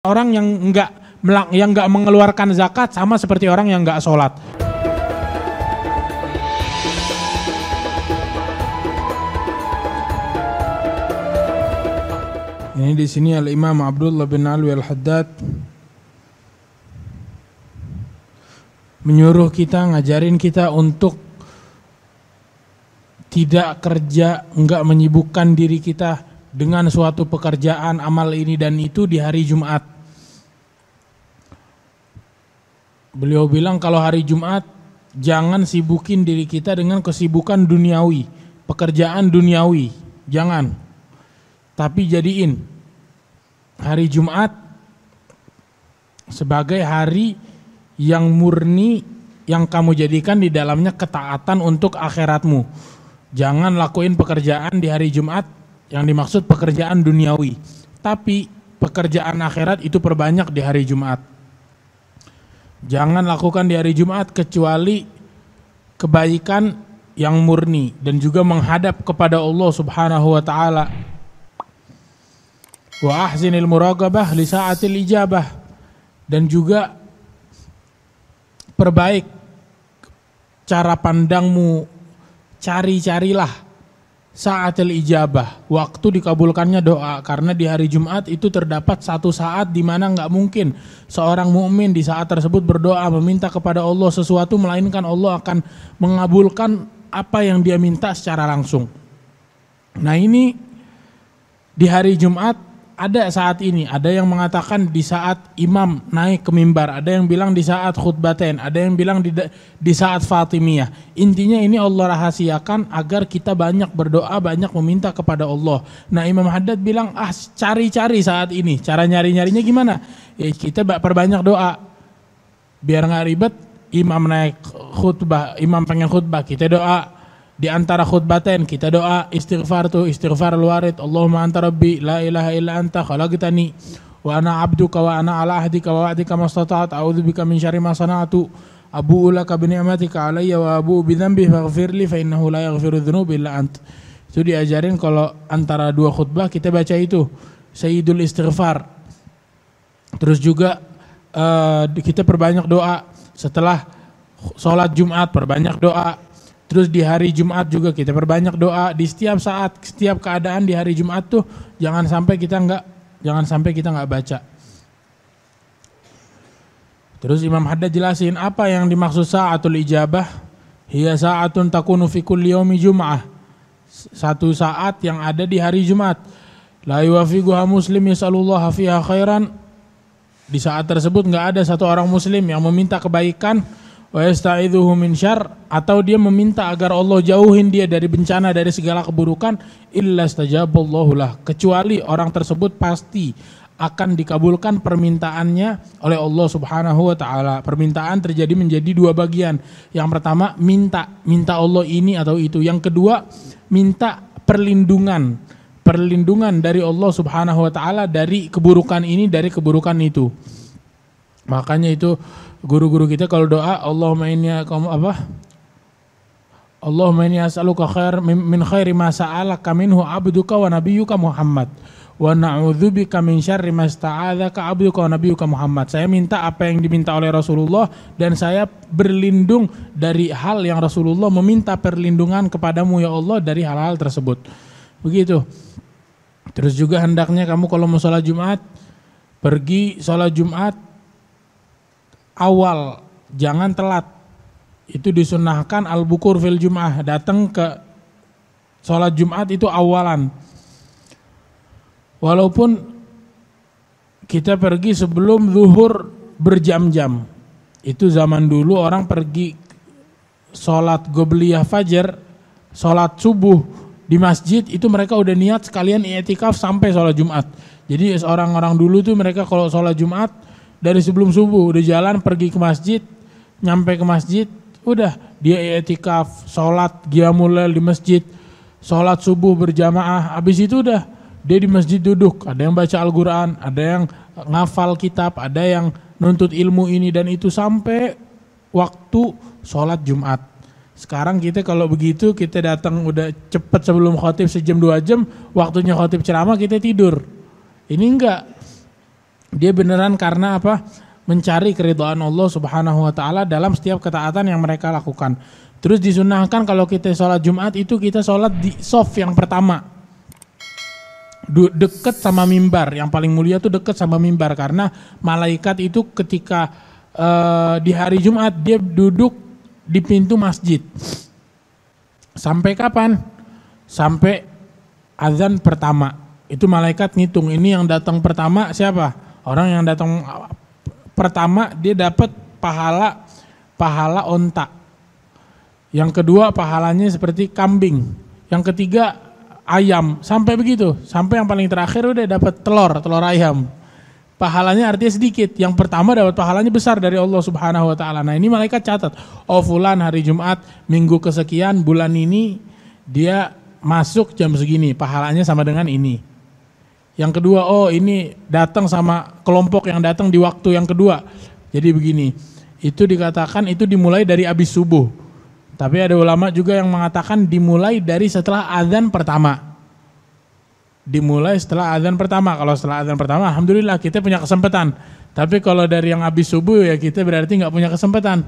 Orang yang enggak mengeluarkan zakat sama seperti orang yang enggak sholat. Ini di sini Al-Imam Abdullah bin Alwi Al-Haddad menyuruh kita, ngajarin kita untuk tidak kerja, enggak menyibukkan diri kita dengan suatu pekerjaan amal ini dan itu di hari Jumat. Beliau bilang kalau hari Jumat jangan sibukin diri kita dengan kesibukan duniawi, pekerjaan duniawi, jangan. Tapi jadiin hari Jumat sebagai hari yang murni, yang kamu jadikan di dalamnya ketaatan untuk akhiratmu. Jangan lakuin pekerjaan di hari Jumat yang dimaksud pekerjaan duniawi, tapi pekerjaan akhirat itu perbanyak di hari Jumat. Jangan lakukan di hari Jumat kecuali kebaikan yang murni dan juga menghadap kepada Allah Subhanahu wa taala. Wa ahsinil muraqabah li sa'atil ijabah, dan juga perbaik cara pandangmu, carilah sa'atil ijabah, waktu dikabulkannya doa, karena di hari Jumat itu terdapat satu saat di mana enggak mungkin seorang mukmin di saat tersebut berdoa meminta kepada Allah sesuatu melainkan Allah akan mengabulkan apa yang dia minta secara langsung. Nah, ini di hari Jumat ada saat ini, ada yang mengatakan di saat imam naik ke mimbar, ada yang bilang di saat khutbatain, ada yang bilang di saat Fatimiyah. Intinya ini Allah rahasiakan agar kita banyak berdoa, banyak meminta kepada Allah. Nah, Imam Haddad bilang, cari-cari saat ini. Cara nyari-nyarinya gimana? Kita perbanyak doa. Biar gak ribet, imam naik khutbah, imam pengen khutbah, kita doa. Di antara khutbatain kita doa istighfar al-warid, Allahumma anta rabbi la ilaha illa anta khalaqtani wa ana 'abduka wa ana 'ala ahdika wa wa'dika mastata'tu a'udzubika min syarri ma sana'tu abu'u laka bi ni'matika 'alayya wa abu'u bi dhanbi faghfirli fa innahu la yaghfiru dzunuba illa ant. Itu diajarin kalau antara dua khutbah kita baca itu sayyidul istighfar. Terus juga kita perbanyak doa setelah sholat Jumat, perbanyak doa. Terus di hari Jumat juga kita perbanyak doa. Di setiap saat, setiap keadaan di hari Jumat tuh jangan sampai kita nggak baca. Terus Imam Haddad jelasin apa yang dimaksud sa'atul ijabah. Hiya sa'atun takunu fi kulli yaumi jum'ah. Satu saat yang ada di hari Jumat. La yuwafiquha muslim yas'alullaha fiha khairan. Di saat tersebut nggak ada satu orang muslim yang meminta kebaikan, wa yasta'idzuhu min syarr, atau dia meminta agar Allah jauhin dia dari bencana, dari segala keburukan, illa stajaballahu lah, kecuali orang tersebut pasti akan dikabulkan permintaannya oleh Allah Subhanahu wa taala. Permintaan terjadi menjadi dua bagian. Yang pertama minta Allah ini atau itu. Yang kedua minta perlindungan dari Allah Subhanahu wa taala dari keburukan ini, dari keburukan itu. Makanya itu guru-guru kita kalau doa Allahumma inni as'aluka min khairi ma sa'alaka minhu 'abduka wa nabiyyuka Muhammad wa na'udzubika min syarri ma sta'adzaka 'abduka wa nabiyyuka Muhammad. Saya minta apa yang diminta oleh Rasulullah dan saya berlindung dari hal yang Rasulullah meminta perlindungan kepadamu ya Allah dari hal-hal tersebut. Begitu. Terus juga hendaknya kamu kalau mau sholat Jumat, pergi sholat Jumat awal, jangan telat. Itu disunnahkan al-bukur fil jum'ah, datang ke sholat Jumat itu awalan. Walaupun kita pergi sebelum zuhur berjam-jam. Itu zaman dulu orang pergi sholat qobliyah fajar, sholat subuh di masjid, itu mereka udah niat sekalian i'tikaf sampai sholat Jumat. Jadi orang-orang dulu tuh mereka kalau sholat Jumat dari sebelum subuh udah jalan pergi ke masjid, nyampe ke masjid, udah dia i'tikaf, sholat qiyamul lail di masjid, sholat subuh berjamaah, habis itu udah dia di masjid duduk, ada yang baca Al-Quran, ada yang ngafal kitab, ada yang nuntut ilmu ini dan itu sampai waktu sholat Jumat. Sekarang kita kalau begitu kita datang udah cepet sebelum khotib sejam 2 jam, waktunya khotib ceramah kita tidur. Ini enggak. Dia beneran karena apa? Mencari keridhaan Allah Subhanahu wa taala dalam setiap ketaatan yang mereka lakukan. Terus disunahkan kalau kita sholat Jumat itu kita sholat di shaf yang pertama. Deket sama mimbar, yang paling mulia tuh deket sama mimbar, karena malaikat itu ketika di hari Jumat dia duduk di pintu masjid. Sampai kapan? Sampai azan pertama. Itu malaikat ngitung, ini yang datang pertama siapa? Orang yang datang pertama dia dapat pahala onta. Yang kedua pahalanya seperti kambing. Yang ketiga ayam, sampai begitu. Sampai yang paling terakhir udah dapat telur ayam. Pahalanya artinya sedikit. Yang pertama dapat pahalanya besar dari Allah Subhanahu wa taala. Nah, ini malaikat catat. Oh, fulan hari Jumat minggu kesekian bulan ini dia masuk jam segini, pahalanya sama dengan ini. Yang kedua, oh ini datang sama kelompok yang datang di waktu yang kedua. Jadi begini, itu dikatakan itu dimulai dari habis subuh. Tapi ada ulama juga yang mengatakan dimulai dari setelah azan pertama. Dimulai setelah azan pertama. Kalau setelah azan pertama, alhamdulillah kita punya kesempatan. Tapi kalau dari yang habis subuh ya kita berarti nggak punya kesempatan.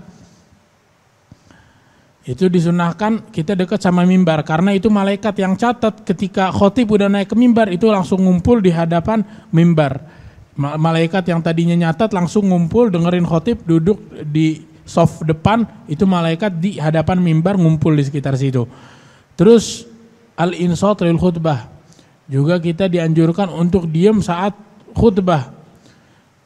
Itu disunahkan kita dekat sama mimbar, karena itu malaikat yang catat ketika khotib udah naik ke mimbar itu langsung ngumpul di hadapan mimbar. Malaikat yang tadinya nyatat langsung ngumpul dengerin khotib duduk di soft depan, itu malaikat di hadapan mimbar ngumpul di sekitar situ. Terus al-insat lil khutbah, juga kita dianjurkan untuk diam saat khutbah.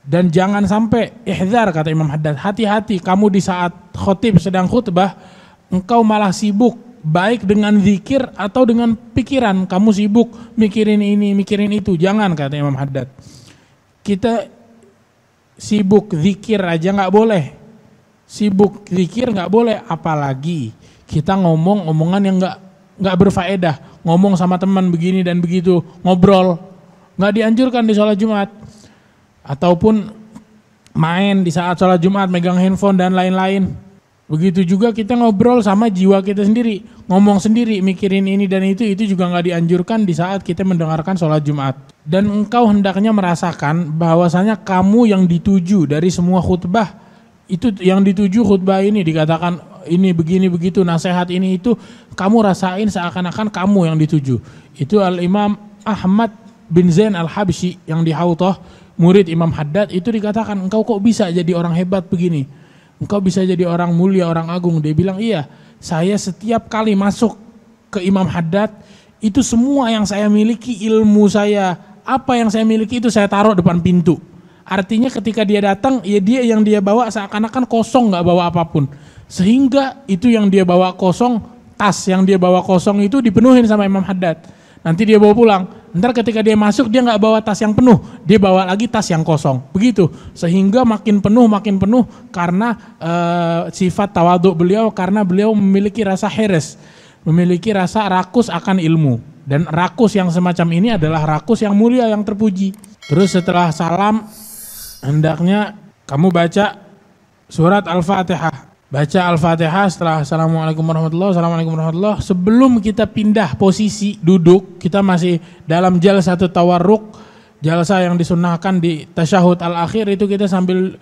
Dan jangan sampai ihdzar, kata Imam Haddad, hati-hati kamu di saat khotib sedang khutbah engkau malah sibuk baik dengan zikir atau dengan pikiran, kamu sibuk mikirin ini mikirin itu. Jangan, kata Imam Haddad, kita sibuk zikir aja nggak boleh, sibuk zikir nggak boleh, apalagi kita ngomong omongan yang nggak berfaedah, ngomong sama teman begini dan begitu, ngobrol, nggak dianjurkan di sholat Jumat. Ataupun main di saat sholat Jumat, megang handphone dan lain-lain. Begitu juga kita ngobrol sama jiwa kita sendiri, ngomong sendiri, mikirin ini dan itu juga nggak dianjurkan di saat kita mendengarkan sholat Jumat. Dan engkau hendaknya merasakan bahwasanya kamu yang dituju dari semua khutbah, itu yang dituju khutbah ini dikatakan ini begini begitu, nasihat ini itu, kamu rasain seakan-akan kamu yang dituju. Itu Al-Imam Ahmad bin Zain Al-Habsyi yang di Hautah, murid Imam Haddad, itu dikatakan engkau kok bisa jadi orang hebat begini? Engkau bisa jadi orang mulia, orang agung. Dia bilang, iya, saya setiap kali masuk ke Imam Haddad, itu semua yang saya miliki, ilmu saya, apa yang saya miliki itu saya taruh depan pintu. Artinya ketika dia datang, ya dia yang dia bawa seakan-akan kosong, gak bawa apapun. Sehingga itu yang dia bawa kosong, tas yang dia bawa kosong itu dipenuhin sama Imam Haddad. Nanti dia bawa pulang. Ntar ketika dia masuk dia nggak bawa tas yang penuh, dia bawa lagi tas yang kosong. Begitu, sehingga makin penuh karena sifat tawadhu beliau, karena beliau memiliki rasa heres, memiliki rasa rakus akan ilmu. Dan rakus yang semacam ini adalah rakus yang mulia, yang terpuji. Terus setelah salam, hendaknya kamu baca surat Al-Fatihah. Baca Al-Fatihah setelah Assalamualaikum warahmatullahi. Sebelum kita pindah posisi duduk, kita masih dalam jalsatut tawarruk, jalsa yang disunnahkan di tasyahud al-akhir, itu kita sambil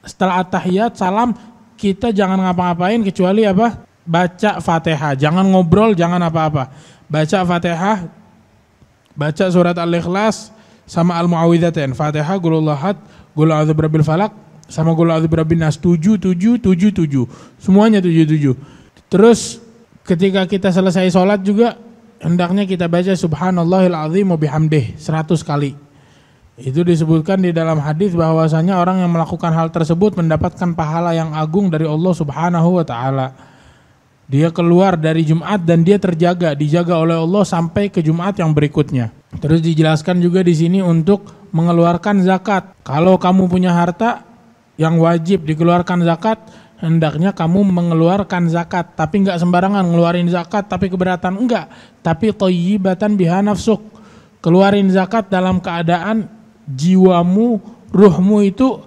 setelah at-tahiyat salam, kita jangan ngapa-ngapain kecuali apa? Baca Fatihah. Jangan ngobrol, jangan apa-apa. Baca Fatihah, baca surat Al-Ikhlas sama Al-Mu'awwidzatain. Fatihah, Qul huwallahu ahad, Qul a'udzu birabbil falaq, sama Qul a'udzu birabbin nas, 7. Semuanya 7. Terus ketika kita selesai sholat juga hendaknya kita baca Subhanallahil azim wa bihamdih 100 kali. Itu disebutkan di dalam hadis bahwasanya orang yang melakukan hal tersebut mendapatkan pahala yang agung dari Allah Subhanahu wa taala. Dia keluar dari Jumat dan dia dijaga oleh Allah sampai ke Jumat yang berikutnya. Terus dijelaskan juga di sini untuk mengeluarkan zakat. Kalau kamu punya harta yang wajib dikeluarkan zakat, hendaknya kamu mengeluarkan zakat, tapi enggak sembarangan ngeluarin zakat tapi keberatan, enggak, tapi thayyibatan biha nafsuk. Keluarin zakat dalam keadaan jiwamu, ruhmu itu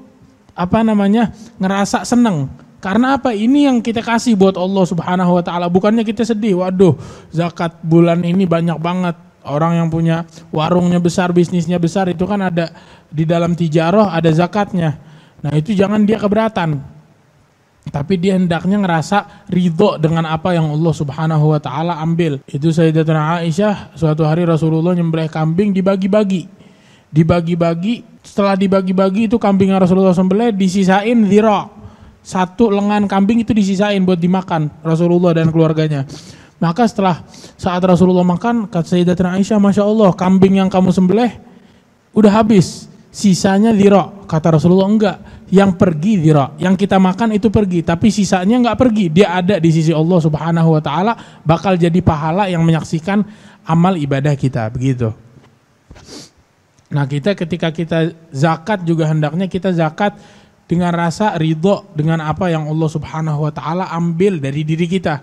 ngerasa seneng. Karena apa? Ini yang kita kasih buat Allah Subhanahu wa taala, bukannya kita sedih, waduh, zakat bulan ini banyak banget. Orang yang punya warungnya besar, bisnisnya besar, itu kan ada di dalam tijarah ada zakatnya. Nah itu jangan dia keberatan, tapi dia hendaknya ngerasa ridho dengan apa yang Allah Subhanahu wa ta'ala ambil. Itu Sayyidatuna Aisyah, suatu hari Rasulullah nyembelih kambing, dibagi-bagi. Setelah dibagi-bagi itu kambing yang Rasulullah sembelih disisain zira. Satu lengan kambing itu disisain buat dimakan Rasulullah dan keluarganya. Maka setelah saat Rasulullah makan, kata Sayyidatuna Aisyah, Masya Allah, kambing yang kamu sembelih udah habis, sisanya zira. Kata Rasulullah, enggak, yang pergi zira, yang kita makan itu pergi, tapi sisanya enggak pergi, dia ada di sisi Allah Subhanahu wa ta'ala, bakal jadi pahala yang menyaksikan amal ibadah kita, begitu. Nah kita ketika kita zakat juga hendaknya kita zakat dengan rasa ridho dengan apa yang Allah Subhanahu wa ta'ala ambil dari diri kita.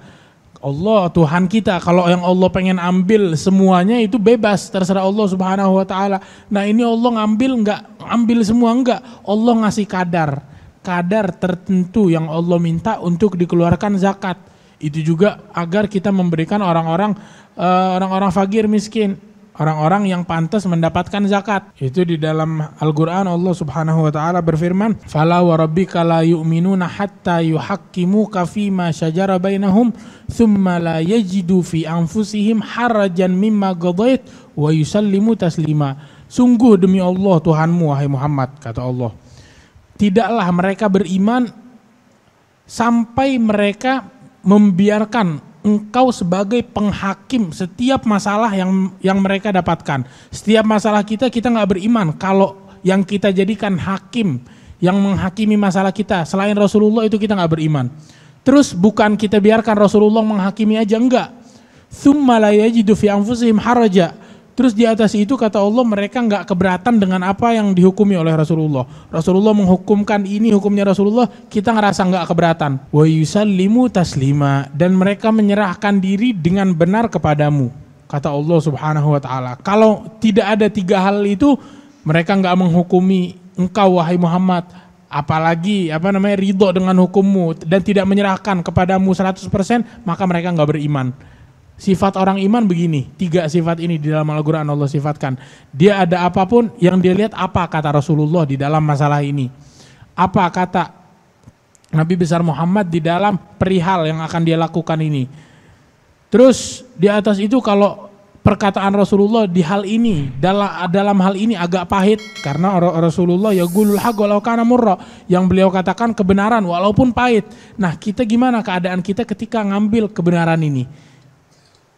Allah Tuhan kita, kalau yang Allah pengen ambil semuanya itu bebas, terserah Allah Subhanahu wa ta'ala. Nah ini Allah nggak ambil semua, enggak. Allah ngasih kadar tertentu yang Allah minta untuk dikeluarkan zakat. Itu juga agar kita memberikan orang-orang fakir miskin, orang-orang yang pantas mendapatkan zakat. Itu di dalam Al-Qur'an Allah Subhanahu wa taala berfirman, "Fala wa rabbika la yu'minuna hatta yuhaqqimuka fima shajara bainahum, tsumma la yajidu fi anfusihim harajan mimma qadait wa yusallimu taslima." Sungguh demi Allah Tuhanmu wahai Muhammad, kata Allah, tidaklah mereka beriman sampai mereka membiarkan engkau sebagai penghakim setiap masalah yang mereka dapatkan. Setiap masalah kita nggak beriman kalau yang kita jadikan hakim yang menghakimi masalah kita selain Rasulullah itu kita nggak beriman. Terus bukan kita biarkan Rasulullah menghakimi aja, enggak. Tsumma la yajidu fi anfusihim haraja. Terus di atas itu kata Allah mereka nggak keberatan dengan apa yang dihukumi oleh Rasulullah. Rasulullah menghukumkan ini hukumnya Rasulullah, kita ngerasa nggak keberatan. Wa yusallimu taslima, dan mereka menyerahkan diri dengan benar kepadamu, kata Allah Subhanahu wa taala. Kalau tidak ada tiga hal itu, mereka nggak menghukumi engkau wahai Muhammad, apalagi ridho dengan hukummu dan tidak menyerahkan kepadamu 100%, maka mereka nggak beriman. Sifat orang iman begini, 3 sifat ini di dalam Al-Quran Allah sifatkan. Dia ada apapun yang dia lihat, apa kata Rasulullah di dalam masalah ini, apa kata Nabi besar Muhammad di dalam perihal yang akan dia lakukan ini. Terus di atas itu kalau perkataan Rasulullah di hal ini, dalam hal ini agak pahit, karena Rasulullah yaqulul haqq walau kana murra, yang beliau katakan kebenaran walaupun pahit. Nah kita gimana keadaan kita ketika ngambil kebenaran ini?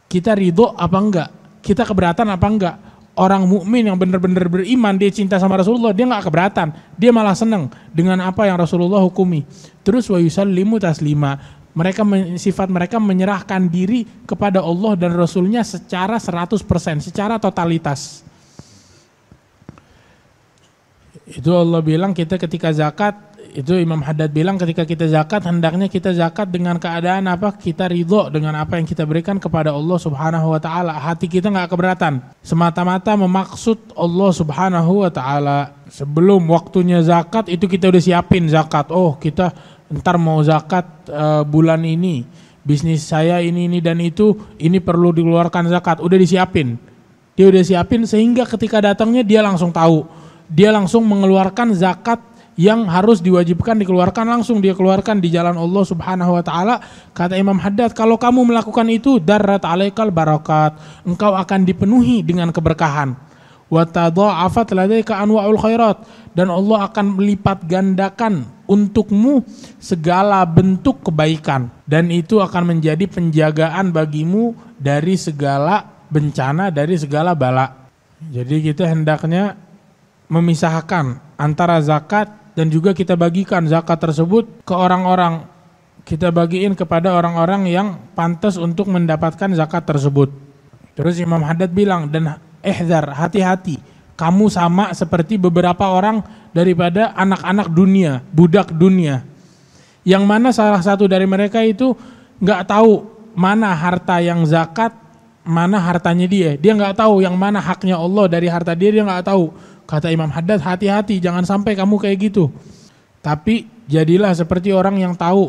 Kita ridho apa enggak? Kita keberatan apa enggak? Orang mukmin yang benar-benar beriman, dia cinta sama Rasulullah, dia enggak keberatan, dia malah senang dengan apa yang Rasulullah hukumi. Terus wa yusallimu taslima, sifat mereka menyerahkan diri kepada Allah dan Rasulnya secara 100%, secara totalitas. Itu Allah bilang kita ketika zakat, itu Imam Haddad bilang ketika kita zakat hendaknya kita zakat dengan keadaan apa? Kita ridho dengan apa yang kita berikan kepada Allah Subhanahu wa taala. Hati kita enggak keberatan, semata-mata memaksud Allah Subhanahu wa taala. Sebelum waktunya zakat itu kita udah siapin zakat. Oh, kita ntar mau zakat bulan ini. Bisnis saya ini dan itu, ini perlu dikeluarkan zakat. Udah disiapin. Dia udah siapin sehingga ketika datangnya dia langsung tahu. Dia langsung mengeluarkan zakat yang harus diwajibkan dikeluarkan, langsung dia keluarkan di jalan Allah Subhanahu wa taala. Kata Imam Haddad, kalau kamu melakukan itu darrat alaikal barakat, engkau akan dipenuhi dengan keberkahan. Wa tadha'afat ladaika anwa'ul khairat, dan Allah akan melipat gandakan untukmu segala bentuk kebaikan, dan itu akan menjadi penjagaan bagimu dari segala bencana, dari segala bala. Jadi kita hendaknya memisahkan antara zakat dan juga kita bagikan zakat tersebut ke orang-orang. Kita bagiin kepada orang-orang yang pantas untuk mendapatkan zakat tersebut. Terus Imam Haddad bilang, dan ihdzar, hati-hati, kamu sama seperti beberapa orang daripada anak-anak dunia, budak dunia, yang mana salah satu dari mereka itu nggak tahu mana harta yang zakat, mana hartanya dia nggak tahu yang mana haknya Allah dari harta dia nggak tahu. Kata Imam Haddad, hati-hati, jangan sampai kamu kayak gitu. Tapi jadilah seperti orang yang tahu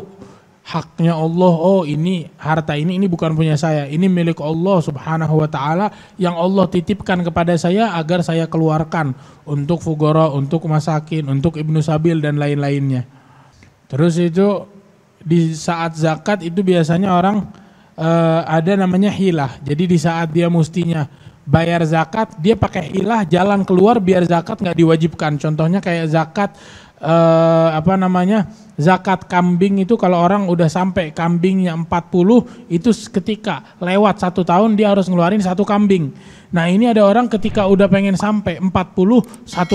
haknya Allah, oh ini harta ini bukan punya saya, ini milik Allah subhanahu wa ta'ala yang Allah titipkan kepada saya agar saya keluarkan untuk fugara, untuk masakin, untuk ibnu sabil dan lain-lainnya. Terus itu di saat zakat itu biasanya orang ada namanya hilah, jadi di saat dia mestinya bayar zakat dia pakai hilah jalan keluar biar zakat nggak diwajibkan. Contohnya kayak zakat zakat kambing itu kalau orang udah sampai kambingnya 40 itu ketika lewat 1 tahun dia harus ngeluarin 1 kambing. Nah ini ada orang ketika udah pengen sampai 40 1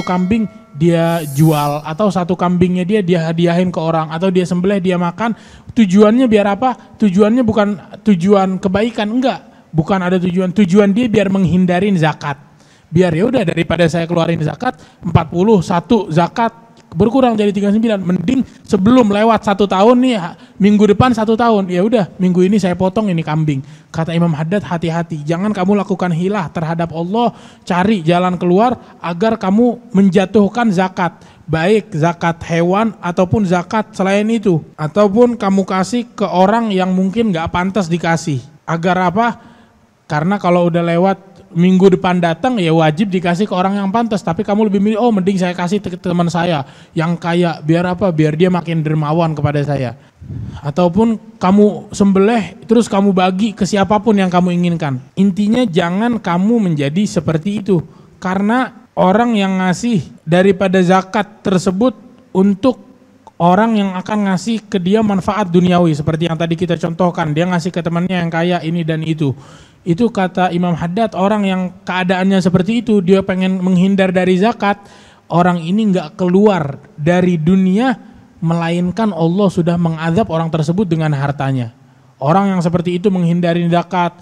kambing dia jual atau 1 kambingnya dia hadiahin ke orang atau dia sembelih dia makan. Tujuannya biar apa? Tujuannya bukan tujuan kebaikan, enggak, bukan ada tujuan dia biar menghindarin zakat. Biar ya udah daripada saya keluarin zakat 41 zakat berkurang jadi 39, mending sebelum lewat 1 tahun nih, minggu depan 1 tahun, ya udah minggu ini saya potong ini kambing. Kata Imam Haddad, hati-hati, jangan kamu lakukan hilah terhadap Allah, cari jalan keluar agar kamu menjatuhkan zakat, baik zakat hewan ataupun zakat selain itu, ataupun kamu kasih ke orang yang mungkin gak pantas dikasih. Agar apa? Karena kalau udah lewat minggu depan datang ya wajib dikasih ke orang yang pantas, tapi kamu lebih milih mending saya kasih ke teman saya yang kaya, biar apa? Biar dia makin dermawan kepada saya. Ataupun kamu sembelih terus kamu bagi ke siapapun yang kamu inginkan. Intinya jangan kamu menjadi seperti itu, karena orang yang ngasih daripada zakat tersebut untuk orang yang akan ngasih ke dia manfaat duniawi seperti yang tadi kita contohkan, dia ngasih ke temannya yang kaya ini dan itu. Itu kata Imam Haddad, orang yang keadaannya seperti itu, dia pengen menghindar dari zakat, orang ini gak keluar dari dunia, melainkan Allah sudah mengazab orang tersebut dengan hartanya. Orang yang seperti itu menghindari zakat,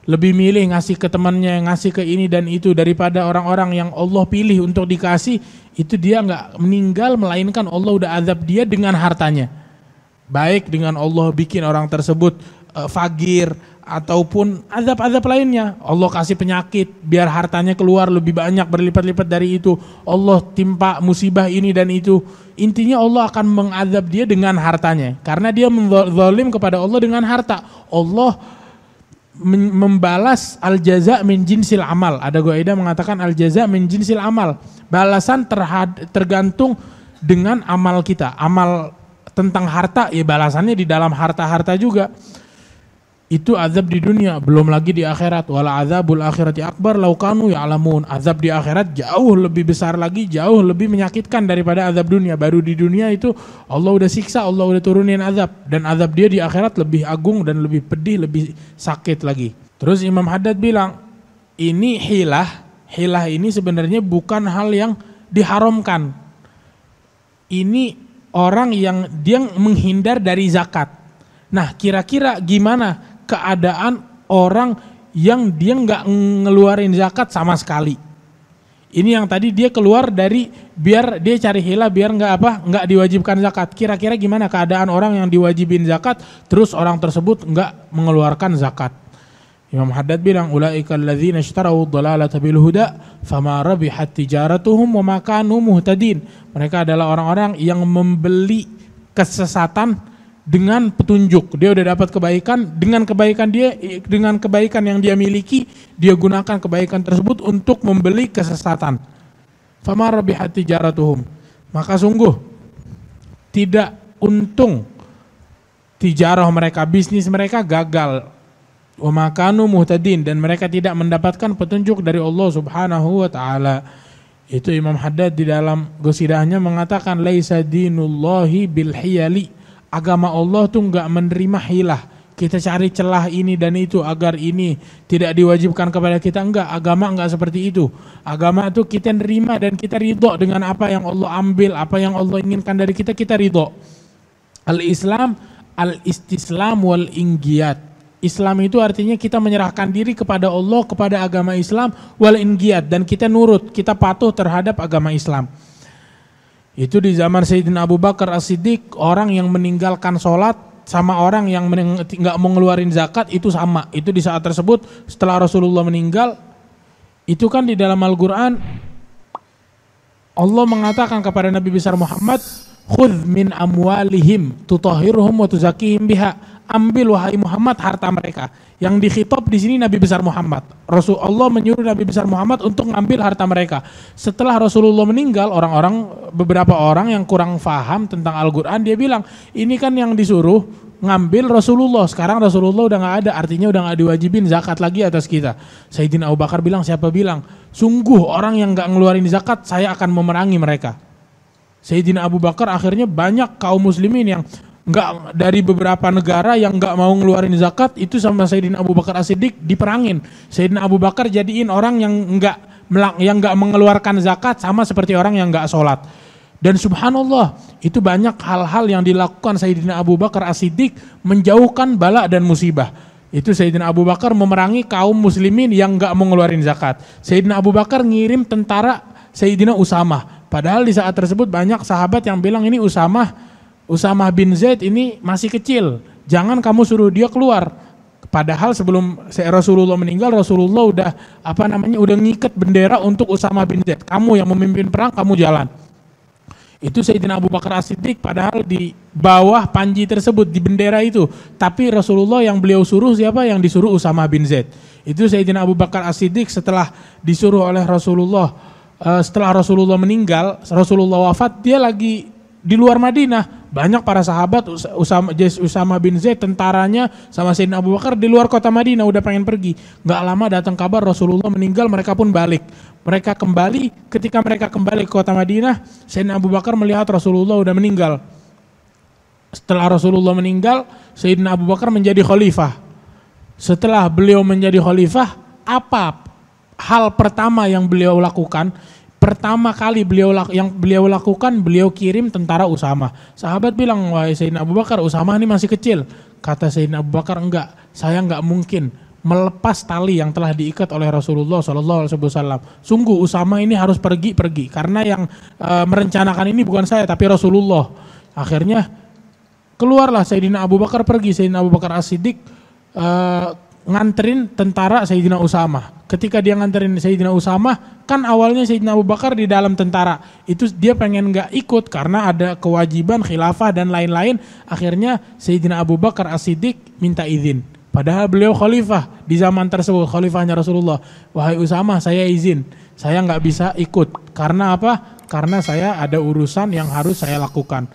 lebih milih ngasih ke temannya, ngasih ke ini dan itu, daripada orang-orang yang Allah pilih untuk dikasih, itu dia gak meninggal, melainkan Allah udah azab dia dengan hartanya. Baik dengan Allah bikin orang tersebut fagir, ataupun azab-azab lainnya. Allah kasih penyakit biar hartanya keluar lebih banyak berlipat-lipat dari itu. Allah timpa musibah ini dan itu. Intinya Allah akan mengazab dia dengan hartanya. Karena dia menzalim kepada Allah dengan harta. Allah membalas al-jaza min jinsil amal. Ada Ghaidah mengatakan al-jaza min jinsil amal. Balasan tergantung dengan amal kita. Amal tentang harta ya balasannya di dalam harta-harta juga. Itu azab di dunia, belum lagi di akhirat. Wala azabul akhirati akbar law kanu ya'lamun. Azab di akhirat jauh lebih besar lagi, jauh lebih menyakitkan daripada azab dunia. Baru di dunia itu Allah udah siksa, Allah udah turunin azab, dan azab dia di akhirat lebih agung dan lebih pedih, lebih sakit lagi. Terus Imam Haddad bilang, ini hilah. Hilah ini sebenarnya bukan hal yang diharamkan. Ini orang yang dia menghindar dari zakat. Nah, kira-kira gimana keadaan orang yang dia nggak ngeluarin zakat sama sekali? Ini yang tadi dia keluar dari biar dia cari hilah biar nggak diwajibkan zakat. Kira-kira gimana keadaan orang yang diwajibin zakat terus orang tersebut nggak mengeluarkan zakat? Imam Haddad bilang, ulaika alladzina ishtarau dhalalata bil huda fama rabihat tijaratuhum wa ma kanu muhtadin. Mereka adalah orang-orang yang membeli kesesatan dengan petunjuk. Dia udah dapat kebaikan, dengan kebaikan yang dia miliki, dia gunakan kebaikan tersebut untuk membeli kesesatan. Fama rabihat tijaratuhum. Maka sungguh tidak untung tijarah mereka, bisnis mereka gagal. Wa ma kanu muhtadin, dan mereka tidak mendapatkan petunjuk dari Allah Subhanahu wa taala. Itu Imam Haddad di dalam Qasidahnya mengatakan laisa dinullahi bil hiyali. Agama Allah tuh enggak menerima hilah. Kita cari celah ini dan itu agar ini tidak diwajibkan kepada kita. Enggak, agama enggak seperti itu. Agama itu kita nerima dan kita ridho dengan apa yang Allah ambil, apa yang Allah inginkan dari kita, kita ridho. Al-Islam, al-istislam wal inqiyad. Islam itu artinya kita menyerahkan diri kepada Allah, kepada agama Islam, wal inqiyad, dan kita nurut, kita patuh terhadap agama Islam. Itu di zaman Sayyidina Abu Bakar As-Siddiq, orang yang meninggalkan sholat sama orang yang nggak mau ngeluarin zakat itu sama. Itu di saat tersebut setelah Rasulullah meninggal, itu kan di dalam Al-Quran Allah mengatakan kepada Nabi besar Muhammad, khudh min amwalihim tutahhiruhum wa tuzakkihim biha. Ambil wahai Muhammad harta mereka. Yang dikhitab di sini Nabi besar Muhammad. Rasulullah menyuruh Nabi besar Muhammad untuk ngambil harta mereka. Setelah Rasulullah meninggal, beberapa orang yang kurang faham tentang Al-Qur'an, dia bilang, ini kan yang disuruh ngambil Rasulullah. Sekarang Rasulullah udah nggak ada, artinya udah nggak diwajibin zakat lagi atas kita. Sayyidina Abu Bakar bilang, siapa bilang? Sungguh orang yang nggak ngeluarin zakat, saya akan memerangi mereka. Sayyidina Abu Bakar akhirnya banyak kaum muslimin yang nggak, dari beberapa negara yang nggak mau ngeluarin zakat itu sama Sayyidina Abu Bakar As-Siddiq diperangin. Sayyidina Abu Bakar jadiin orang yang nggak mengeluarkan zakat sama seperti orang yang nggak sholat. Dan subhanallah, itu banyak hal-hal yang dilakukan Sayyidina Abu Bakar As-Siddiq menjauhkan bala dan musibah. Itu Sayyidina Abu Bakar memerangi kaum muslimin yang nggak mau ngeluarin zakat. Sayyidina Abu Bakar ngirim tentara Sayyidina Usamah. Padahal di saat tersebut banyak sahabat yang bilang ini Usamah bin Zaid ini masih kecil, jangan kamu suruh dia keluar. Padahal sebelum Rasulullah meninggal, Rasulullah udah ngikat bendera untuk Usamah bin Zaid. Kamu yang memimpin perang, kamu jalan. Itu Sayyidina Abu Bakar As-Siddiq, padahal di bawah panji tersebut, di bendera itu. Tapi Rasulullah yang beliau suruh siapa? Yang disuruh Usamah bin Zaid. Itu Sayyidina Abu Bakar As-Siddiq setelah disuruh oleh Rasulullah, setelah Rasulullah meninggal, Rasulullah wafat, dia lagi di luar Madinah. Banyak para sahabat, Usamah bin Zaid, tentaranya sama Sayyidina Abu Bakar di luar kota Madinah, udah pengen pergi. Gak lama datang kabar Rasulullah meninggal, mereka pun balik. Mereka kembali, ketika mereka kembali ke kota Madinah, Sayyidina Abu Bakar melihat Rasulullah udah meninggal. Setelah Rasulullah meninggal, Sayyidina Abu Bakar menjadi khalifah. Setelah beliau menjadi khalifah, apa hal pertama yang beliau lakukan? Pertama kali beliau lakukan, beliau kirim tentara Usamah. Sahabat bilang, wahai Sayyidina Abu Bakar, Usamah ini masih kecil. Kata Sayyidina Abu Bakar, enggak, saya enggak mungkin melepas tali yang telah diikat oleh Rasulullah SAW. Sungguh Usamah ini harus pergi, karena yang merencanakan ini bukan saya tapi Rasulullah. Akhirnya keluarlah Sayyidina Abu Bakar pergi. Sayyidina Abu Bakar As-Siddiq nganterin tentara Sayyidina Usamah. Ketika dia nganterin Sayyidina Usamah, kan awalnya Sayyidina Abu Bakar di dalam tentara. Itu dia pengen gak ikut karena ada kewajiban khilafah dan lain-lain. Akhirnya Sayyidina Abu Bakar As-Siddiq minta izin. Padahal beliau khalifah di zaman tersebut, khalifahnya Rasulullah. Wahai Usamah, saya izin. Saya gak bisa ikut. Karena apa? Karena saya ada urusan yang harus saya lakukan.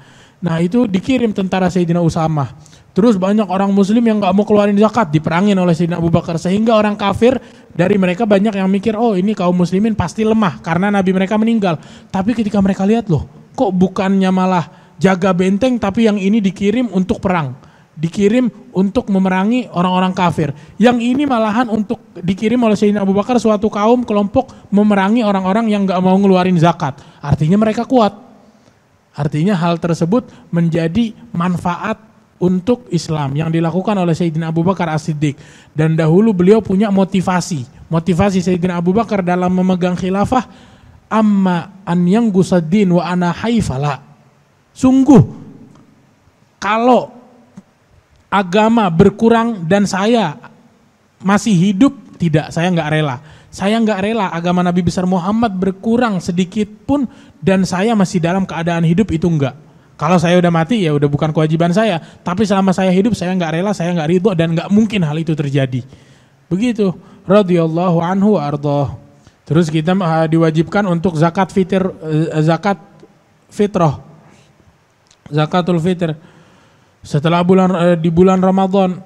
Nah itu dikirim tentara Sayyidina Usamah. Terus banyak orang muslim yang gak mau keluarin zakat, diperangin oleh Sayyidina Abu Bakar. Sehingga orang kafir dari mereka banyak yang mikir, oh ini kaum muslimin pasti lemah karena nabi mereka meninggal. Tapi ketika mereka lihat, loh kok bukannya malah jaga benteng, tapi yang ini dikirim untuk perang. Dikirim untuk memerangi orang-orang kafir. Yang ini malahan untuk dikirim oleh Sayyidina Abu Bakar suatu kaum kelompok memerangi orang-orang yang gak mau ngeluarin zakat. Artinya mereka kuat. Artinya hal tersebut menjadi manfaat untuk Islam yang dilakukan oleh Sayyidina Abu Bakar As-Siddiq. Dan dahulu beliau punya motivasi Sayyidina Abu Bakar dalam memegang khilafah, amma an yanggusaddin wa ana haifala. Sungguh kalau agama berkurang dan saya masih hidup, tidak, saya nggak rela. Saya nggak rela agama Nabi besar Muhammad berkurang sedikit pun dan saya masih dalam keadaan hidup, itu enggak. Kalau saya udah mati ya udah bukan kewajiban saya. Tapi selama saya hidup saya nggak rela, saya nggak ridho dan nggak mungkin hal itu terjadi. Begitu. Radhiyallahu anhu ardhah. Terus kita diwajibkan untuk zakat fitrah. Zakatul fitr. Setelah di bulan Ramadan,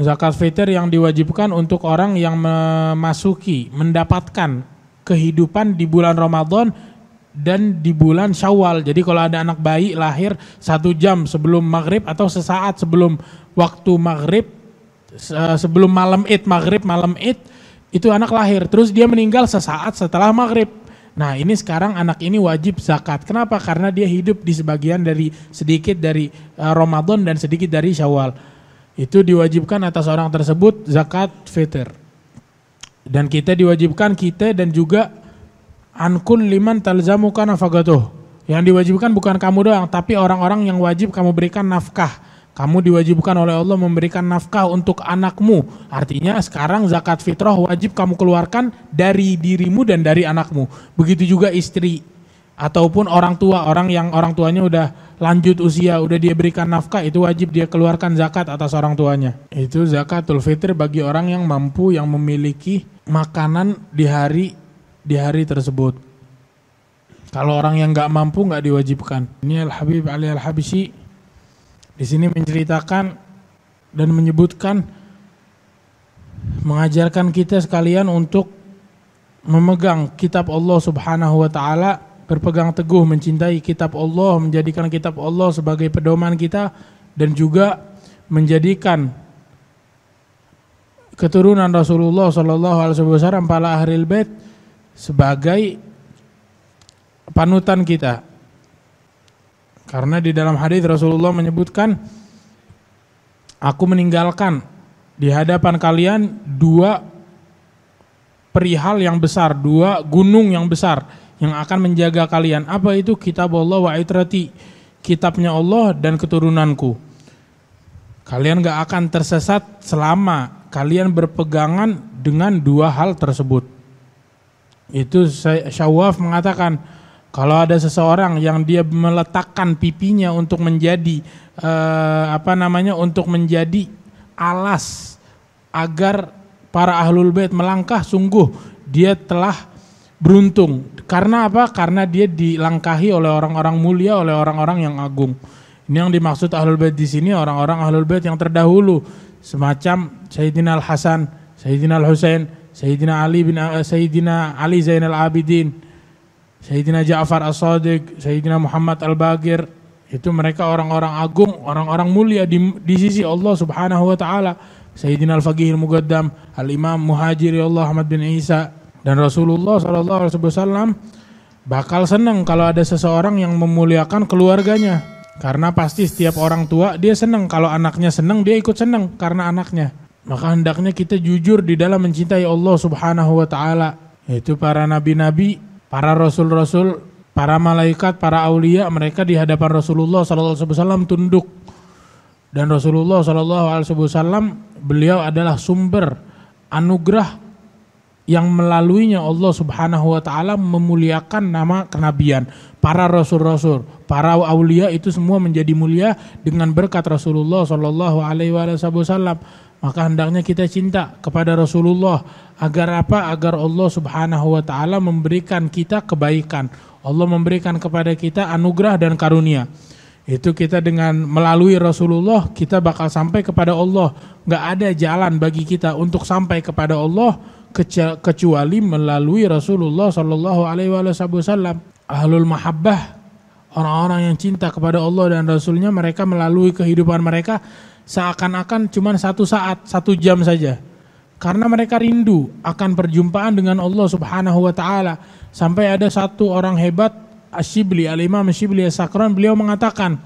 zakat fitr yang diwajibkan untuk orang yang mendapatkan kehidupan di bulan Ramadan dan di bulan Syawal. Jadi kalau ada anak bayi lahir 1 jam sebelum maghrib atau sesaat sebelum waktu maghrib, sebelum malam Id, itu anak lahir. Terus dia meninggal sesaat setelah maghrib. Nah ini sekarang anak ini wajib zakat. Kenapa? Karena dia hidup di sedikit dari Ramadan dan sedikit dari Syawal. Itu diwajibkan atas orang tersebut zakat fitr. Dan kita diwajibkan, kita dan juga ankun liman talzamuka nafaqatuh. Yang diwajibkan bukan kamu doang, tapi orang-orang yang wajib kamu berikan nafkah. Kamu diwajibkan oleh Allah memberikan nafkah untuk anakmu. Artinya sekarang zakat fitrah wajib kamu keluarkan dari dirimu dan dari anakmu. Begitu juga istri. ataupun orang tua, orang tuanya udah lanjut usia, udah dia berikan nafkah, itu wajib dia keluarkan zakat atas orang tuanya. Itu zakatul fitr bagi orang yang mampu, yang memiliki makanan di hari tersebut. Kalau orang yang nggak mampu nggak diwajibkan. Ini Al-Habib Ali Al-Habsyi di sini menceritakan dan menyebutkan, mengajarkan kita sekalian untuk memegang kitab Allah Subhanahu wa taala, berpegang teguh mencintai kitab Allah, menjadikan kitab Allah sebagai pedoman kita, dan juga menjadikan keturunan Rasulullah sallallahu alaihi wasallam para ahlul bait sebagai panutan kita. Karena di dalam hadis Rasulullah menyebutkan, aku meninggalkan di hadapan kalian dua perihal yang besar, dua gunung yang besar yang akan menjaga kalian. Apa itu? Kitab Allah wa itrati, kitabnya Allah dan keturunanku. Kalian gak akan tersesat selama kalian berpegangan dengan dua hal tersebut. Itu Syawaf mengatakan, kalau ada seseorang yang dia meletakkan pipinya untuk menjadi untuk menjadi alas agar para ahlul bait melangkah, sungguh dia telah beruntung. Karena apa? Karena dia dilangkahi oleh orang-orang mulia, oleh orang-orang yang agung. Ini yang dimaksud ahlul bait di sini, orang-orang ahlul bait yang terdahulu, semacam Sayyidina Al-Hasan, Sayyidina Al-Husain, Sayyidina Ali Zainal Abidin, Sayyidina Ja'far As-Shadiq, Sayyidina Muhammad Al-Baqir. Itu mereka orang-orang agung, orang-orang mulia di sisi Allah Subhanahu wa taala. Sayyidina Al-Faqih Al-Muqaddam, Al-Imam Muhajiri Allah Ahmad bin Isa. Dan Rasulullah SAW bakal senang kalau ada seseorang yang memuliakan keluarganya. Karena pasti setiap orang tua dia senang, kalau anaknya senang dia ikut senang karena anaknya. Maka hendaknya kita jujur di dalam mencintai Allah Subhanahu wa taala. Yaitu para nabi-nabi, para rasul-rasul, para malaikat, para aulia, mereka di hadapan Rasulullah SAW tunduk. Dan Rasulullah SAW, beliau adalah sumber anugerah yang melaluinya Allah Subhanahu wa taala memuliakan nama kenabian. Para rasul-rasul, para aulia itu semua menjadi mulia dengan berkat Rasulullah sallallahu alaihi wasallam. Maka hendaknya kita cinta kepada Rasulullah agar apa? Agar Allah Subhanahu wa taala memberikan kita kebaikan. Allah memberikan kepada kita anugerah dan karunia. Itu kita dengan melalui Rasulullah kita bakal sampai kepada Allah. Enggak ada jalan bagi kita untuk sampai kepada Allah kecuali melalui Rasulullah sallallahu alaihi wasallam. Ahlul mahabbah, orang-orang yang cinta kepada Allah dan Rasulnya, mereka melalui kehidupan mereka seakan-akan cuma satu saat, 1 jam saja. Karena mereka rindu akan perjumpaan dengan Allah Subhanahu wa taala. Sampai ada satu orang hebat, Asyibli, Al-Imam Asyibli As-Sakran, beliau mengatakan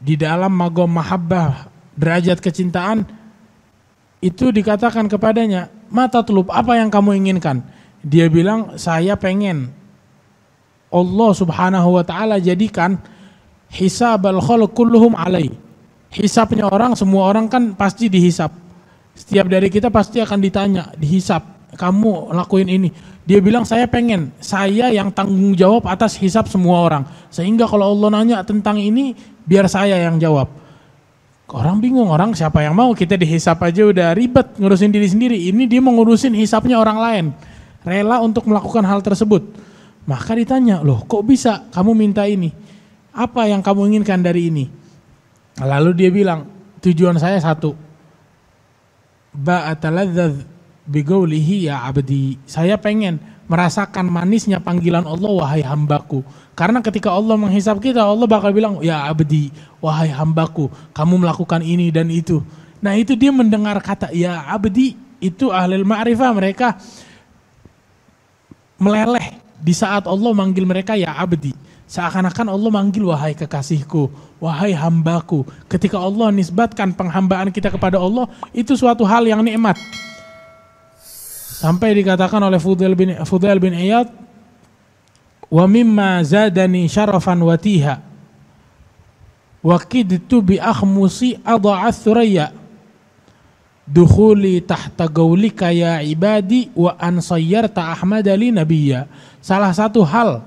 di dalam magom mahabbah, derajat kecintaan, itu dikatakan kepadanya, mata telub, apa yang kamu inginkan? Dia bilang, saya pengen Allah Subhanahu wa taala jadikan hisabal khalq kulluhum alai. Hisabnya orang, semua orang kan pasti dihisab. Setiap dari kita pasti akan ditanya, dihisab, kamu lakuin ini. Dia bilang, saya pengen, saya yang tanggung jawab atas hisab semua orang. Sehingga kalau Allah nanya tentang ini, biar saya yang jawab. Orang bingung, orang siapa yang mau, kita dihisap aja udah ribet ngurusin diri sendiri. Ini dia mau ngurusin hisapnya orang lain, rela untuk melakukan hal tersebut. Maka ditanya, loh kok bisa kamu minta ini? Apa yang kamu inginkan dari ini? Lalu dia bilang, tujuan saya satu, ba'ataladzadz biqaulihi ya abdi. Saya pengen merasakan manisnya panggilan Allah, wahai hambaku. Karena ketika Allah menghisab kita, Allah bakal bilang, ya abdi, wahai hambaku, kamu melakukan ini dan itu. Nah itu dia mendengar kata ya abdi, itu ahlul ma'rifah, mereka meleleh di saat Allah manggil mereka ya abdi. Seakan-akan Allah manggil, wahai kekasihku, wahai hambaku. Ketika Allah nisbatkan penghambaan kita kepada Allah, itu suatu hal yang nikmat. Sampai dikatakan oleh Fudail bin Iyad, wa mimma zadani syarafan watiha wa kidtu bi akhmusi adha'ath thuraya dukhuli tahta gaulika ya ibadi wa an sayyarta ahmada li nabiyya. Salah satu hal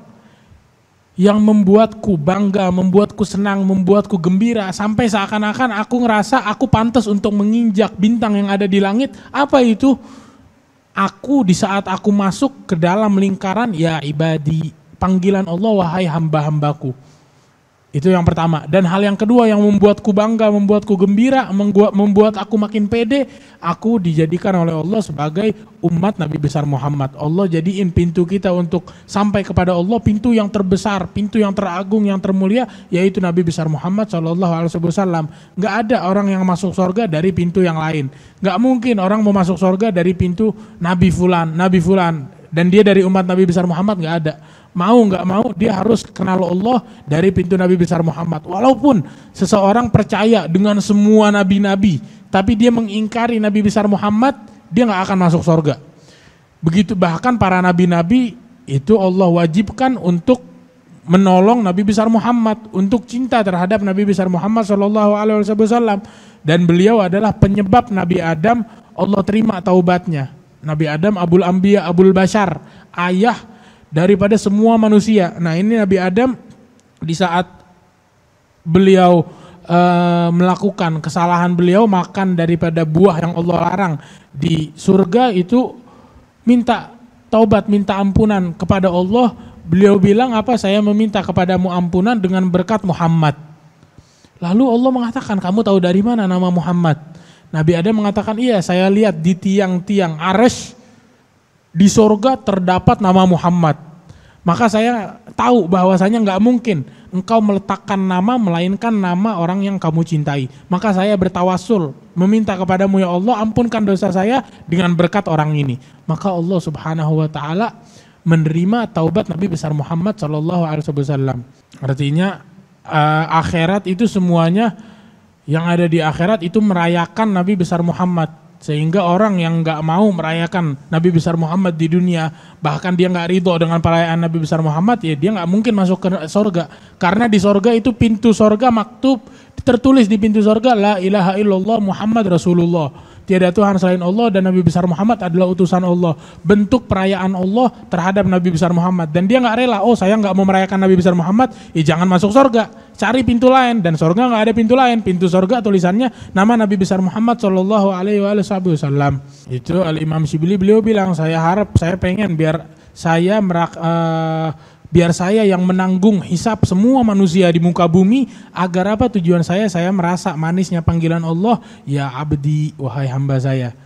yang membuatku bangga, membuatku senang, membuatku gembira, sampai seakan-akan aku ngerasa aku pantas untuk menginjak bintang yang ada di langit. Apa itu? Aku di saat aku masuk ke dalam lingkaran, ya ibadi, panggilan Allah, wahai hamba-hambaku. Itu yang pertama. Dan hal yang kedua yang membuatku bangga, membuatku gembira, membuat aku makin pede, aku dijadikan oleh Allah sebagai umat Nabi besar Muhammad. Allah jadiin pintu kita untuk sampai kepada Allah, pintu yang terbesar, pintu yang teragung, yang termulia, yaitu Nabi besar Muhammad SAW. Gak ada orang yang masuk surga dari pintu yang lain. Gak mungkin orang mau masuk surga dari pintu Nabi Fulan, dan dia dari umat Nabi besar Muhammad, gak ada. Mau nggak mau dia harus kenal Allah dari pintu Nabi besar Muhammad. Walaupun seseorang percaya dengan semua nabi-nabi, tapi dia mengingkari Nabi besar Muhammad, dia nggak akan masuk surga. Begitu, bahkan para nabi-nabi itu Allah wajibkan untuk menolong Nabi besar Muhammad, untuk cinta terhadap Nabi besar Muhammad SAW. Dan beliau adalah penyebab Nabi Adam Allah terima taubatnya. Nabi Adam Abul Anbiya, Abul Bashar, ayah daripada semua manusia. Nah, ini Nabi Adam di saat beliau melakukan kesalahan, beliau makan daripada buah yang Allah larang di surga, itu minta taubat, minta ampunan kepada Allah. Beliau bilang apa? Saya meminta kepadamu ampunan dengan berkat Muhammad. Lalu Allah mengatakan, kamu tahu dari mana nama Muhammad? Nabi Adam mengatakan, iya, saya lihat di tiang-tiang arsy di surga terdapat nama Muhammad. Maka saya tahu bahwasanya nggak mungkin engkau meletakkan nama melainkan nama orang yang kamu cintai. Maka saya bertawasul meminta kepadamu, ya Allah, ampunkan dosa saya dengan berkat orang ini. Maka Allah Subhanahu wa taala menerima taubat Nabi besar Muhammad SAW. Artinya akhirat itu semuanya, yang ada di akhirat itu merayakan Nabi besar Muhammad. Sehingga orang yang gak mau merayakan Nabi besar Muhammad di dunia, bahkan dia gak ridho dengan perayaan Nabi besar Muhammad, ya dia gak mungkin masuk ke surga. Karena di surga itu pintu surga maktub, tertulis di pintu surga, la ilaha illallah Muhammad Rasulullah. Tiada Tuhan selain Allah dan Nabi besar Muhammad adalah utusan Allah. Bentuk perayaan Allah terhadap Nabi besar Muhammad. Dan dia gak rela, oh saya gak mau merayakan Nabi besar Muhammad, ya jangan masuk surga, cari pintu lain. Dan surga gak ada pintu lain. Pintu surga tulisannya nama Nabi besar Muhammad SAW. Itu Al-Imam Syibli, beliau bilang, saya harap, saya pengen biar saya yang menanggung hisab semua manusia di muka bumi. Agar apa tujuan saya merasa manisnya panggilan Allah, ya abdi, wahai hamba saya.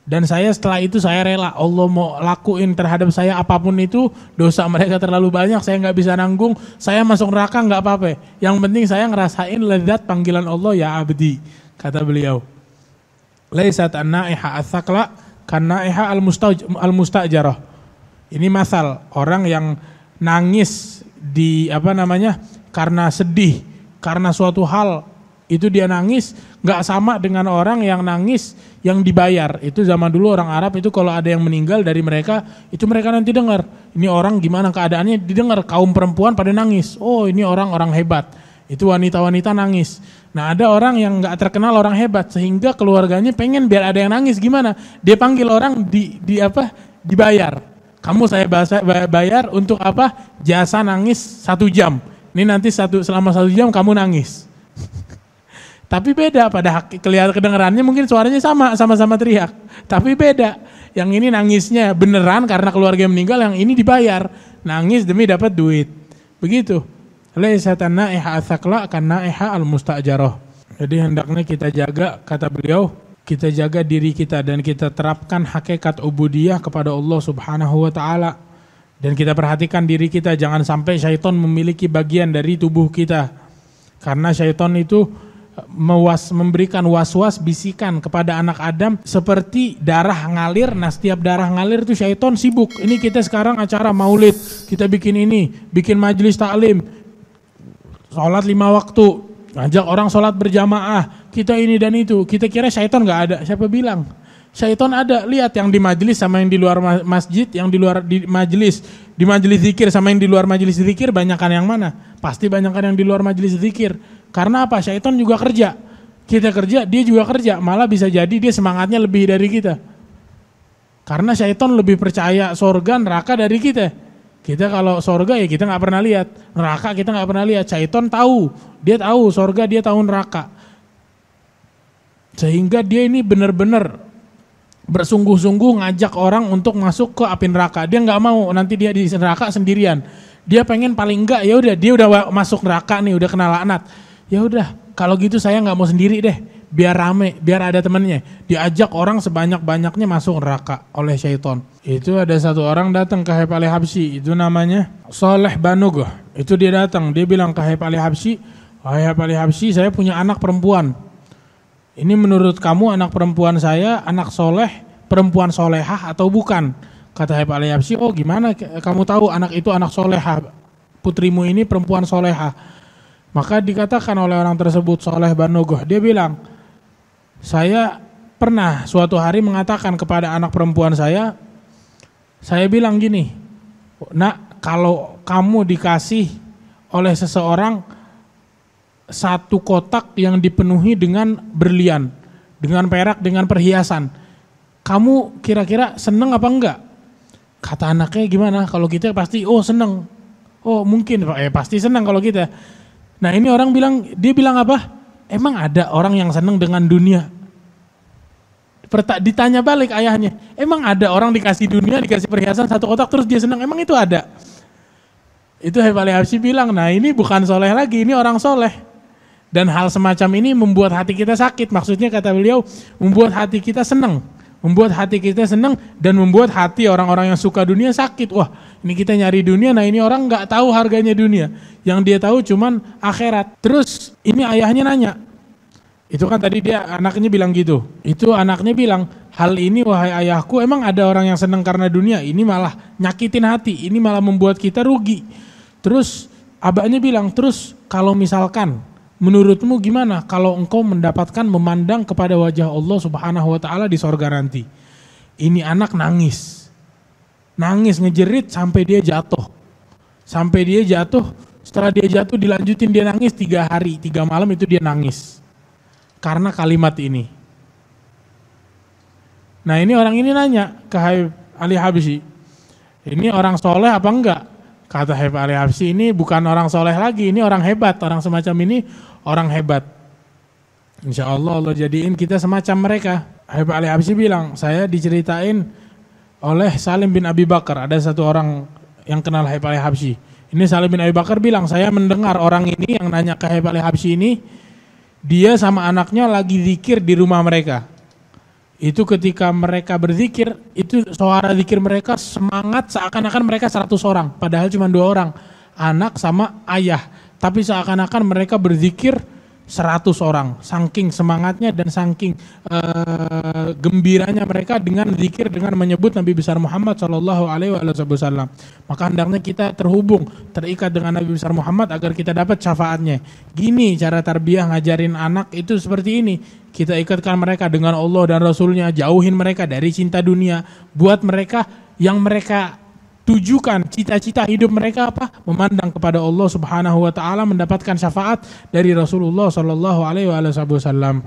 Dan saya setelah itu saya rela, Allah mau lakuin terhadap saya apapun itu, dosa mereka terlalu banyak, saya gak bisa nanggung, saya masuk neraka gak apa-apa. Yang penting saya ngerasain lezat panggilan Allah, ya abdi, kata beliau. Laisat an-na'iha ats-tsaqla kan-na'iha al-mustajarah. Ini masal orang yang nangis karena sedih, karena suatu hal itu dia nangis, nggak sama dengan orang yang nangis yang dibayar. Itu zaman dulu orang Arab itu kalau ada yang meninggal dari mereka, itu mereka nanti dengar, ini orang gimana keadaannya, didengar kaum perempuan pada nangis, oh ini orang hebat. Itu wanita-wanita nangis. Nah, ada orang yang nggak terkenal orang hebat, sehingga keluarganya pengen biar ada yang nangis, gimana? Dia panggil orang dibayar. Kamu saya bayar untuk apa? Jasa nangis 1 jam. Ini nanti selama 1 jam kamu nangis. Tapi beda, pada kelihatan kedengarannya mungkin suaranya sama-sama teriak. Tapi beda. Yang ini nangisnya beneran karena keluarga meninggal, yang ini dibayar. Nangis demi dapat duit. Begitu. Laisatan na'iha ats-tsaqla kan-na'iha al-mustajarah. Jadi hendaknya kita jaga, kata beliau, kita jaga diri kita dan kita terapkan hakikat ubudiyah kepada Allah Subhanahu wa taala. Dan kita perhatikan diri kita, jangan sampai syaitan memiliki bagian dari tubuh kita. Karena syaitan itu memberikan was-was, bisikan kepada anak Adam seperti darah ngalir. Nah, setiap darah ngalir itu syaitan sibuk. Ini kita sekarang acara maulid, kita bikin majelis taklim, sholat 5 waktu, ngajak orang sholat berjamaah, kita ini dan itu. Kita kira syaitan gak ada. Siapa bilang? Syaitan ada. Lihat yang di majelis sama yang di luar masjid, yang di luar di majelis zikir sama yang di luar majelis zikir, banyakan yang mana? Pasti banyakan yang di luar majelis zikir. Karena apa? Syaitan juga kerja. Kita kerja, dia juga kerja. Malah bisa jadi dia semangatnya lebih dari kita. Karena syaitan lebih percaya surga neraka dari kita. Kita kalau sorga ya kita nggak pernah lihat, neraka kita nggak pernah lihat. Syaitan tahu, dia tahu sorga, dia tahu neraka. Sehingga dia ini benar-benar bersungguh-sungguh ngajak orang untuk masuk ke api neraka. Dia nggak mau nanti dia di neraka sendirian. Dia pengen paling enggak ya udah dia udah masuk neraka nih, udah kena laknat. Ya udah kalau gitu saya nggak mau sendiri deh, biar rame, biar ada temennya. Diajak orang sebanyak-banyaknya masuk neraka oleh syaitan. Itu ada satu orang datang ke Haib al-Habsyi, itu namanya Saleh Banugh. Itu dia datang, dia bilang ke Haib al-Habsyi, "Wahai Haib al-Habsyi, saya punya anak perempuan. Ini menurut kamu anak perempuan saya anak soleh, perempuan solehah atau bukan?" Kata Haib al-Habsyi, "Oh gimana kamu tahu anak itu anak solehah? Putrimu ini perempuan solehah." Maka dikatakan oleh orang tersebut, Saleh Banugh, dia bilang, "Saya pernah suatu hari mengatakan kepada anak perempuan saya bilang gini, nak, kalau kamu dikasih oleh seseorang satu kotak yang dipenuhi dengan berlian, dengan perak, dengan perhiasan, kamu kira-kira seneng apa enggak?" Kata anaknya, "Gimana? Kalau kita pasti seneng." "Oh mungkin Pak, pasti seneng kalau kita." Nah ini orang bilang, dia bilang apa? "Emang ada orang yang seneng dengan dunia?" Ditanya balik ayahnya, "Emang ada orang dikasih dunia, dikasih perhiasan satu kotak terus dia seneng? Emang itu ada?" Itu Haib al-Habsyi bilang, nah ini bukan soleh lagi, ini orang soleh. Dan hal semacam ini membuat hati kita sakit. Maksudnya kata beliau, membuat hati kita senang. Membuat hati kita senang dan membuat hati orang-orang yang suka dunia sakit. Wah ini kita nyari dunia, nah ini orang gak tahu harganya dunia. Yang dia tahu cuman akhirat. Terus ini ayahnya nanya. Itu kan tadi dia anaknya bilang gitu. Itu anaknya bilang, "Hal ini wahai ayahku, emang ada orang yang senang karena dunia? Ini malah nyakitin hati, ini malah membuat kita rugi." Terus abahnya bilang, "Terus kalau misalkan menurutmu gimana kalau engkau mendapatkan memandang kepada wajah Allah Subhanahu wa taala di sorga nanti?" Ini anak nangis. Nangis ngejerit sampai dia jatuh. Sampai dia jatuh, setelah dia jatuh dilanjutin dia nangis 3 hari, 3 malam itu dia nangis. Karena kalimat ini. Nah ini orang ini nanya ke Haib al-Habsyi, "Ini orang soleh apa enggak?" Kata Haib al-Habsyi, "Ini bukan orang soleh lagi, ini orang hebat. Orang semacam ini orang hebat. Insya Allah Allah jadiin kita semacam mereka." Haib al-Habsyi bilang, "Saya diceritain oleh Salim bin Abi Bakar." Ada satu orang yang kenal Haib al-Habsyi. Ini Salim bin Abi Bakar bilang, "Saya mendengar orang ini yang nanya ke Haib al-Habsyi ini, dia sama anaknya lagi zikir di rumah mereka. Itu ketika mereka berzikir, itu suara zikir mereka semangat seakan-akan mereka 100 orang. Padahal cuma 2 orang, anak sama ayah. Tapi seakan-akan mereka berzikir 100 orang. Saking semangatnya dan saking gembiranya mereka dengan zikir, dengan menyebut Nabi besar Muhammad SAW. Maka hendaknya kita terhubung, terikat dengan Nabi besar Muhammad agar kita dapat syafaatnya. Gini cara tarbiyah ngajarin anak itu seperti ini. Kita ikatkan mereka dengan Allah dan Rasulnya, jauhin mereka dari cinta dunia. Buat mereka yang mereka tujukan, cita-cita hidup mereka apa? Memandang kepada Allah Subhanahu wa taala, mendapatkan syafaat dari Rasulullah sallallahu alaihi wasallam.